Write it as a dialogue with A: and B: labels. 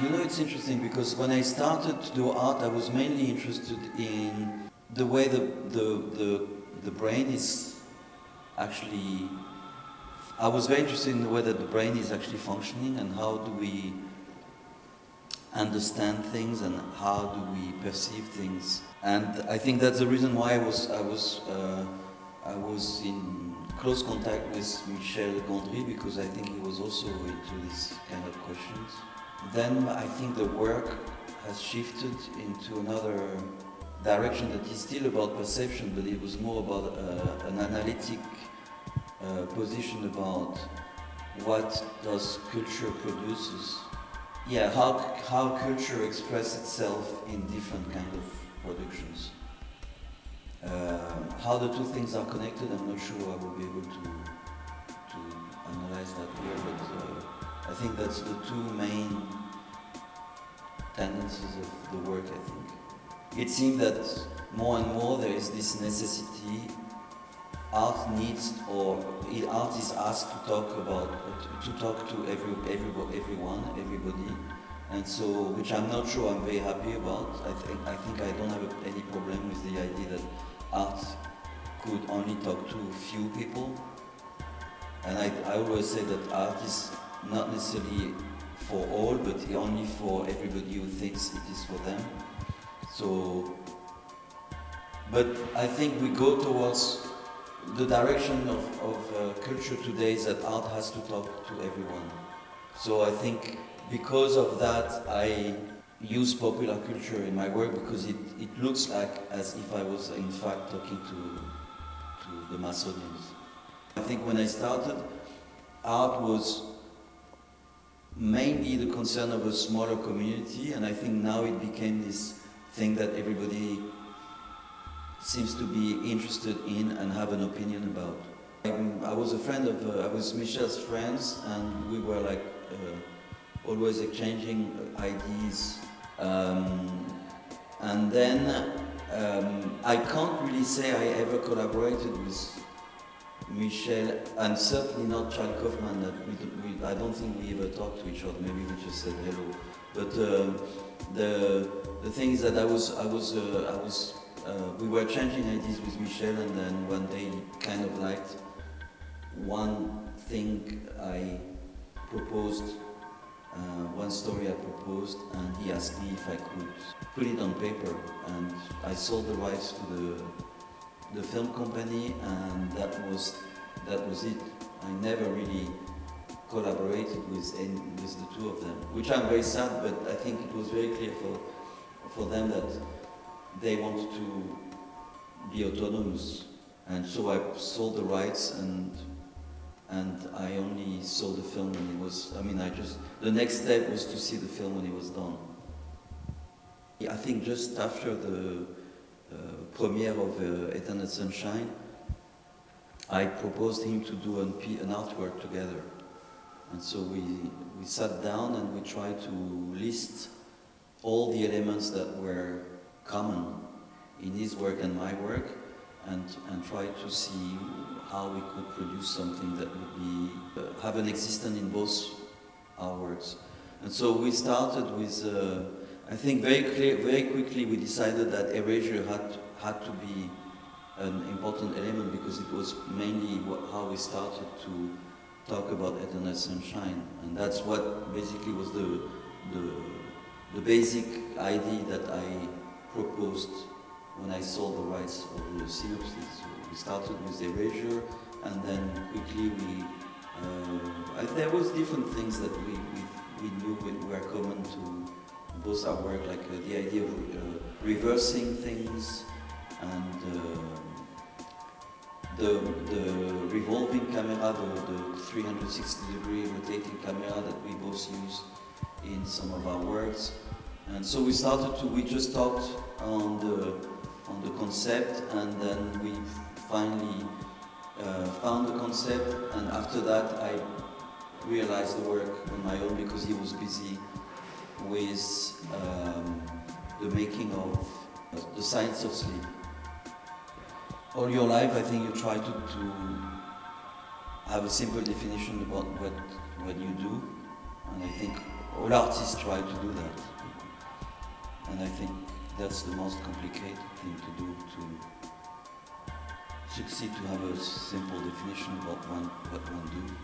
A: You know, it's interesting because when I started to do art, I was mainly interested in the way the brain is actually. I was very interested in the way that the brain is actually functioning and how do we understand things and how do we perceive things. And I think that's the reason why I was in close contact with Michel Gondry, because I think he was also into these kind of questions. Then I think the work has shifted into another direction that is still about perception, but it was more about an analytic position about what does culture produces. Yeah, how culture expresses itself in different kind of productions. How the two things are connected, I'm not sure I will be able to analyze that here, but I think that's the two main tendencies of the work, I think. It seems that more and more there is this necessity, art needs, or art is asked to talk to everyone, everybody, and so, which I'm not sure I'm very happy about. I think I don't have any problem with the idea that art could only talk to few people, and I always say that art is not necessarily for all, but only for everybody who thinks it is for them. So, but I think we go towards the direction of culture today is that art has to talk to everyone. So I think because of that I use popular culture in my work, because it looks like as if I was in fact talking to the mass audience. I think when I started, art was mainly the concern of a smaller community, and I think now it became this thing that everybody seems to be interested in and have an opinion about. I was a friend of, I was Michel's friends, and we were like always exchanging ideas. And then I can't really say I ever collaborated with Michel, and certainly not Charles Kaufman. That I don't think we ever talked to each other. Maybe we just said hello. But the thing is that we were changing ideas with Michel, and then one day he kind of liked one thing I proposed, one story I proposed, and he asked me if I could put it on paper, and I sold the rights to the film company, and that was it. I never really collaborated with the two of them, which I'm very sad, but I think it was very clear for them that they wanted to be autonomous, and so I sold the rights, and I only saw the film when it was, the next step was to see the film when it was done. I think just after the premiere of Eternal Sunshine, I proposed him to do an artwork together. And so we sat down and we tried to list all the elements that were common in his work and my work, and try to see how we could produce something that would be have an existence in both our works. And so we started with, I think very quickly we decided that erasure had to be an important element, because it was mainly how we started to talk about Eternal Sunshine, and that's what basically was the basic idea that I proposed when I sold the rights of the synopsis. So we started with erasure, and then quickly there was different things that we knew were common to both our work, like the idea of reversing things, and the revolving camera, the 360-degree rotating camera that we both use in some of our works. And so we just talked on the concept, and then we finally found the concept, and after that I realized the work on my own, because he was busy with the making of The Science of Sleep. All your life, I think you try to have a simple definition about what you do, and I think all artists try to do that. And I think that's the most complicated thing to do, to succeed to have a simple definition of what one do.